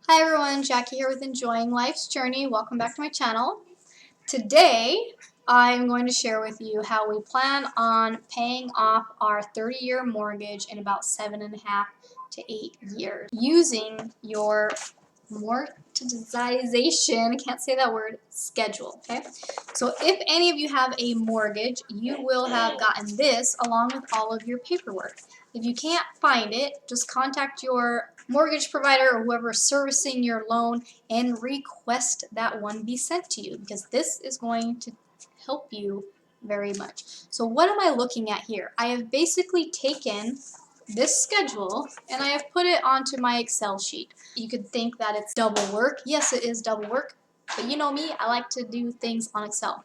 Hi everyone, Jackie here with Enjoying Life's Journey. Welcome back to my channel. Today, I'm going to share with you how we plan on paying off our 30-year mortgage in about 7.5 to 8 years using your amortization, I can't say that word, schedule, okay? So if any of you have a mortgage, you will have gotten this along with all of your paperwork. If you can't find it, just contact your mortgage provider or whoever is servicing your loan and request that one be sent to you, because this is going to help you very much. So what am I looking at here? I have basically taken this schedule and I have put it onto my Excel sheet. You could think that it's double work. Yes, it is double work, but you know me, I like to do things on Excel.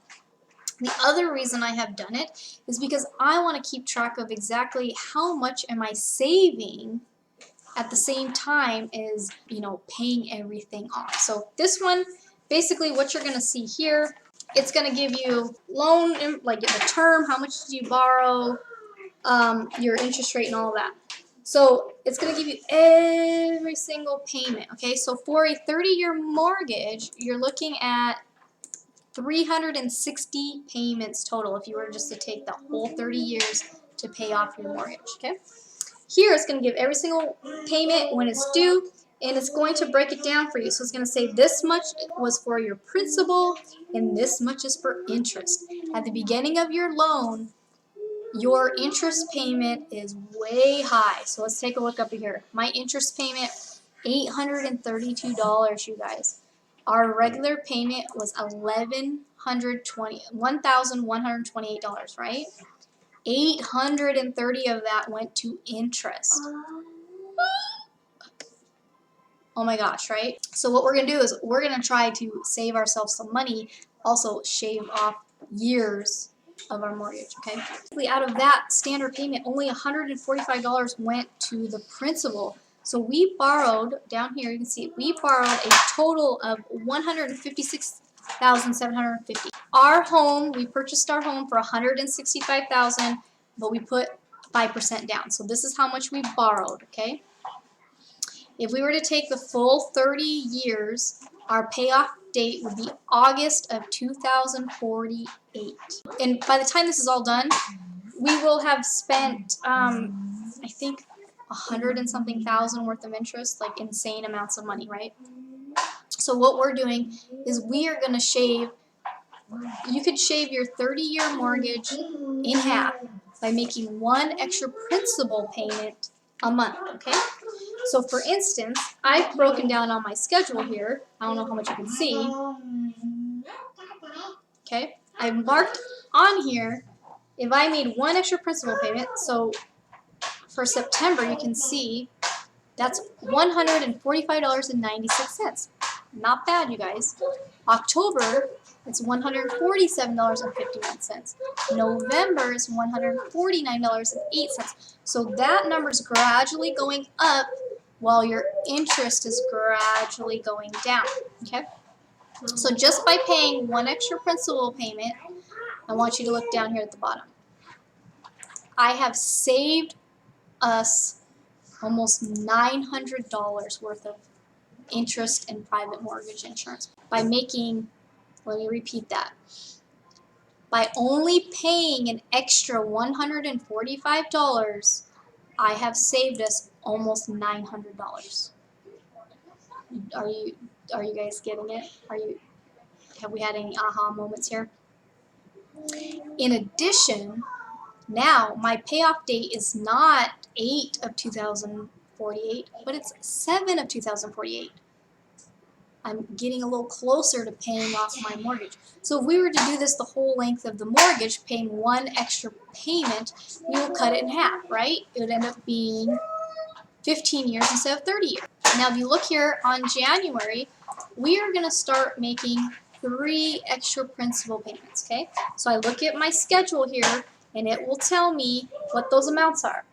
The other reason I have done it is because I want to keep track of exactly how much am I saving at the same time as, paying everything off. So this one, basically what you're going to see here, it's going to give you loan, like the term, how much did you borrow, your interest rate and all that. So it's going to give you every single payment, okay? So for a 30-year mortgage, you're looking at 360 payments total if you were just to take the whole 30 years to pay off your mortgage, okay? Here it's going to give every single payment when it's due, and it's going to break it down for you. So it's going to say this much was for your principal and this much is for interest. At the beginning of your loan, your interest payment is way high. So let's take a look up here. My interest payment, $832, you guys. Our regular payment was $1,128, right? 830 of that went to interest. Oh my gosh, right? So what we're going to do is we're going to try to save ourselves some money, also shave off years of our mortgage, okay? Out of that standard payment, only $145 went to the principal. So we borrowed, down here you can see, we borrowed a total of $156,750. Our home, we purchased our home for $165,000, but we put 5% down. So this is how much we borrowed, okay? If we were to take the full 30 years, our payoff date would be August of 2048. And by the time this is all done, we will have spent, I think, 100 and something thousand worth of interest, like insane amounts of money, right? So what we're doing is we are going to shave, you could shave your 30-year mortgage in half by making one extra principal payment a month, okay? So for instance, I've broken down on my schedule here. I don't know how much you can see. Okay, I've marked on here if I made one extra principal payment. So for September, you can see that's $145.96. Not bad, you guys. October, it's $147.51. November is $149.08. So that number is gradually going up while your interest is gradually going down, okay? So just by paying one extra principal payment, I want you to look down here at the bottom. I have saved us almost $900 worth of interest and private mortgage insurance by making, let me repeat that, by only paying an extra $145, I have saved us almost $900. Are you guys getting it? Have we had any aha moments here? In addition, now my payoff date is not 8 of 2048, but it's 7 of 2048. I'm getting a little closer to paying off my mortgage. So if we were to do this the whole length of the mortgage, paying one extra payment, we will cut it in half, right? It would end up being 15 years instead of 30 years. Now if you look here on January, we are going to start making 3 extra principal payments, okay? So I look at my schedule here, and it will tell me what those amounts are.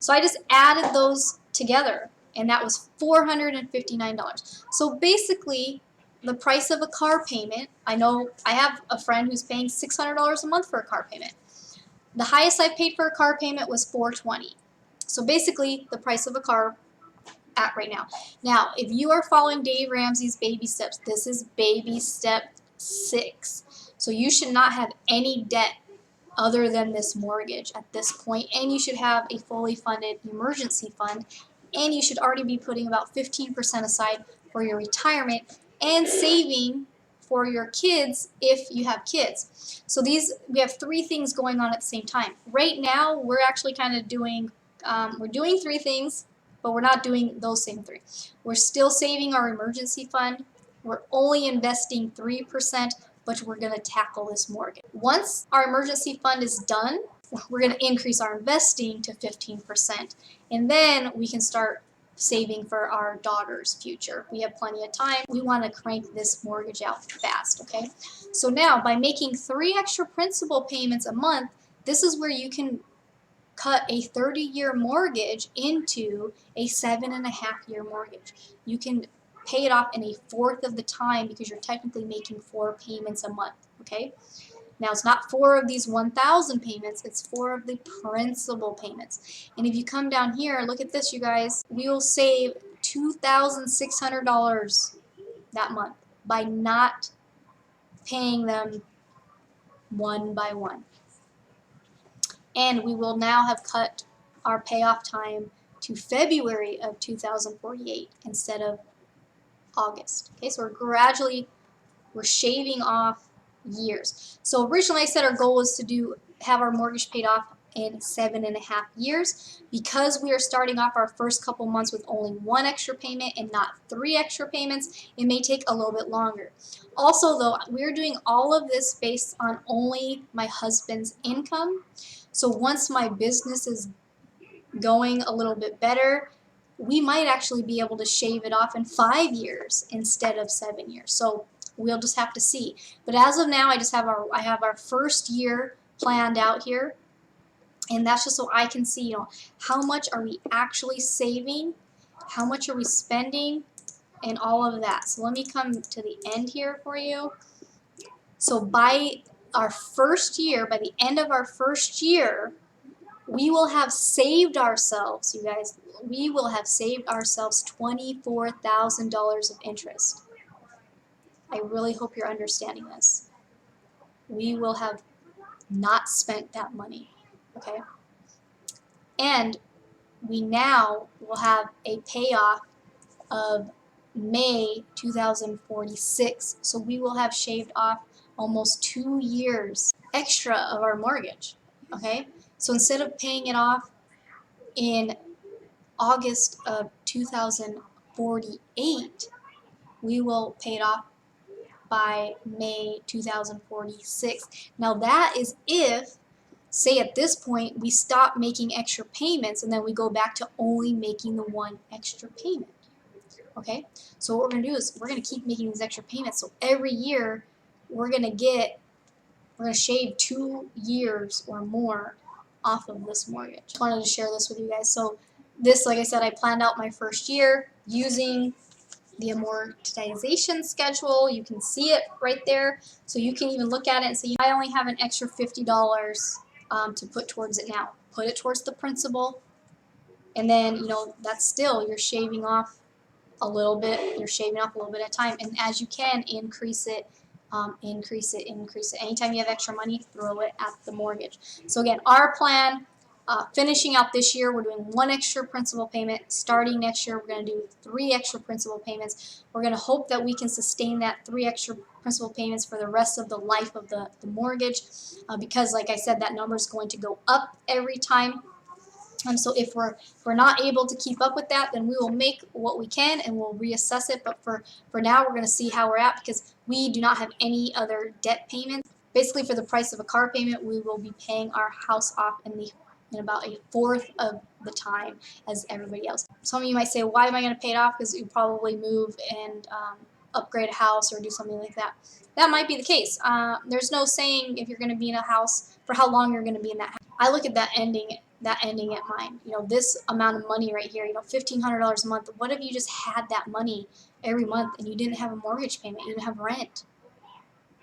So I just added those together, and that was $459. So basically, the price of a car payment, I know I have a friend who's paying $600 a month for a car payment. The highest I paid for a car payment was $420. So basically, the price of a car at right now. Now, if you are following Dave Ramsey's baby steps, this is baby step 6. So you should not have any debt other than this mortgage at this point, and you should have a fully funded emergency fund, and you should already be putting about 15% aside for your retirement and saving for your kids if you have kids. So we have 3 things going on at the same time. Right now, we're actually kind of doing, we're doing 3 things, but we're not doing those same 3. We're still saving our emergency fund. We're only investing 3%, but we're going to tackle this mortgage. Once our emergency fund is done, we're going to increase our investing to 15%, and then we can start saving for our daughter's future. We have plenty of time. We want to crank this mortgage out fast, okay? So now, by making 3 extra principal payments a month, this is where you can cut a 30-year mortgage into a 7.5-year mortgage. You can pay it off in a fourth of the time because you're technically making 4 payments a month, okay? Now, it's not 4 of these 1,000 payments, it's 4 of the principal payments. And if you come down here, look at this, you guys. We will save $2,600 that month by not paying them one by one. And we will now have cut our payoff time to February of 2048 instead of August. Okay, so we're shaving off years. So originally I said our goal was to have our mortgage paid off in 7.5 years. Because we are starting off our first couple months with only 1 extra payment and not 3 extra payments, it may take a little bit longer. Also though, we're doing all of this based on only my husband's income. So once my business is going a little bit better, we might actually be able to shave it off in 5 years instead of 7 years. So we'll just have to see. But as of now, I have our first year planned out here, and that's just so I can see, how much are we actually saving, how much are we spending, and all of that. So let me come to the end here for you. So by our first year, by the end of our first year, we will have saved ourselves, you guys, we will have saved ourselves $24,000 of interest. I really hope you're understanding this. We will have not spent that money, okay? And we now will have a payoff of May 2046, so we will have shaved off almost 2 years extra of our mortgage, okay? So instead of paying it off in August of 2048, we will pay it off by May 2046. Now that is if, say at this point, we stop making extra payments and then we go back to only making the 1 extra payment. Okay? So what we're going to do is we're going to keep making these extra payments. So every year we're going to shave 2 years or more off of this mortgage. Just wanted to share this with you guys. So this, like I said, I planned out my first year using the amortization schedule. You can see it right there. So you can even look at it and say, I only have an extra $50 to put towards it now. Put it towards the principal, and then, that's still, you're shaving off a little bit. You're shaving off a little bit at a time. And as you can, increase it. Increase it. Anytime you have extra money, throw it at the mortgage. So again, our plan, finishing out this year, we're doing 1 extra principal payment. Starting next year, we're going to do 3 extra principal payments. We're going to hope that we can sustain that 3 extra principal payments for the rest of the life of the mortgage, because like I said, that number is going to go up every time. So if we're not able to keep up with that, then we will make what we can and we'll reassess it. But for now, we're going to see how we're at, because we do not have any other debt payments. Basically, for the price of a car payment, we will be paying our house off in about a fourth of the time as everybody else. Some of you might say, why am I going to pay it off? Because you probably move and upgrade a house or do something like that. That might be the case. There's no saying if you're going to be in a house for how long you're going to be in that house. I look at that ending at mine. This amount of money right here, $1,500 a month. What if you just had that money every month and you didn't have a mortgage payment, you didn't have rent?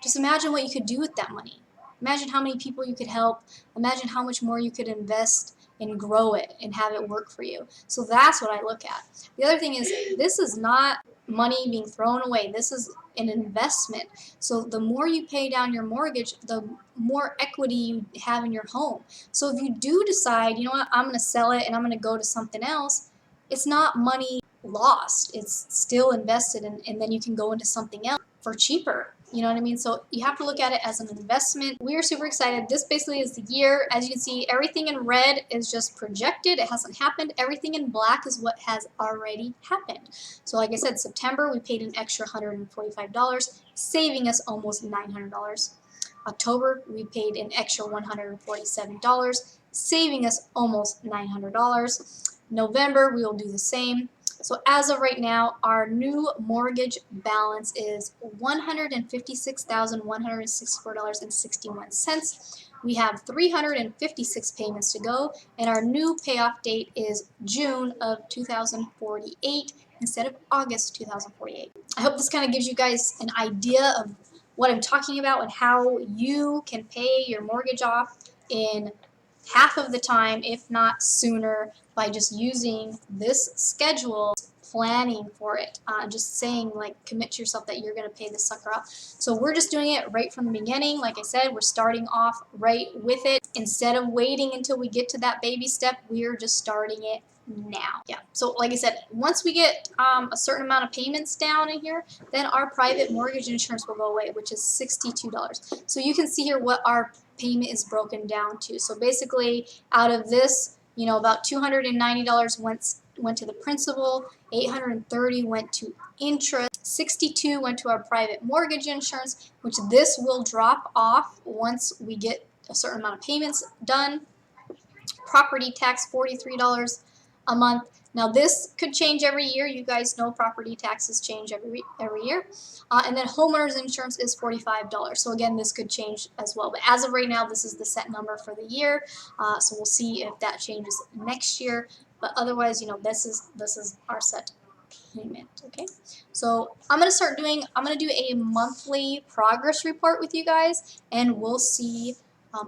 Just imagine what you could do with that money. Imagine how many people you could help. Imagine how much more you could invest and grow it and have it work for you. So that's what I look at. The other thing is, this is not money being thrown away. This is an investment. So the more you pay down your mortgage, the more equity you have in your home. So if you do decide, you know what, I'm going to sell it and I'm going to go to something else, it's not money lost. It's still invested, and then you can go into something else for cheaper. You know what I mean? So you have to look at it as an investment. We are super excited. This basically is the year. As you can see, everything in red is just projected. It hasn't happened. Everything in black is what has already happened. So like I said, September, we paid an extra $145, saving us almost $900. October, we paid an extra $147, saving us almost $900. November, we will do the same. So as of right now, our new mortgage balance is $156,164.61. We have 356 payments to go, and our new payoff date is June of 2048 instead of August 2048. I hope this kind of gives you guys an idea of what I'm talking about and how you can pay your mortgage off in half of the time, if not sooner, by just using this schedule, planning for it, just saying, like, commit to yourself that you're going to pay this sucker off. So we're just doing it right from the beginning. Like I said, we're starting off right with it. Instead of waiting until we get to that baby step, we're just starting it now. Yeah, so like I said, once we get a certain amount of payments down in here, then our private mortgage insurance will go away, which is $62. So you can see here what our payment is broken down to. So basically, out of this, you know, about $290 went to the principal, $830 went to interest, $62 went to our private mortgage insurance, which this will drop off once we get a certain amount of payments done. Property tax, $43 a month. Now this could change every year. You guys know property taxes change every year. And then homeowners insurance is $45. So again, this could change as well. But as of right now, this is the set number for the year. So we'll see if that changes next year. But otherwise, you know, this is our set payment. Okay. So I'm gonna do a monthly progress report with you guys, and we'll see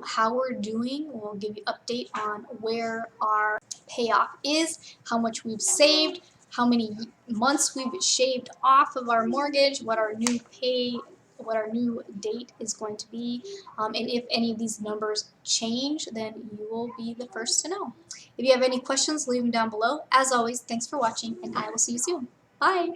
how we're doing. We'll give you an update on where our payoff is, how much we've saved, how many months we've shaved off of our mortgage, what our new date is going to be, and if any of these numbers change, then you will be the first to know. If you have any questions, leave them down below. As always, thanks for watching, and I will see you soon. Bye!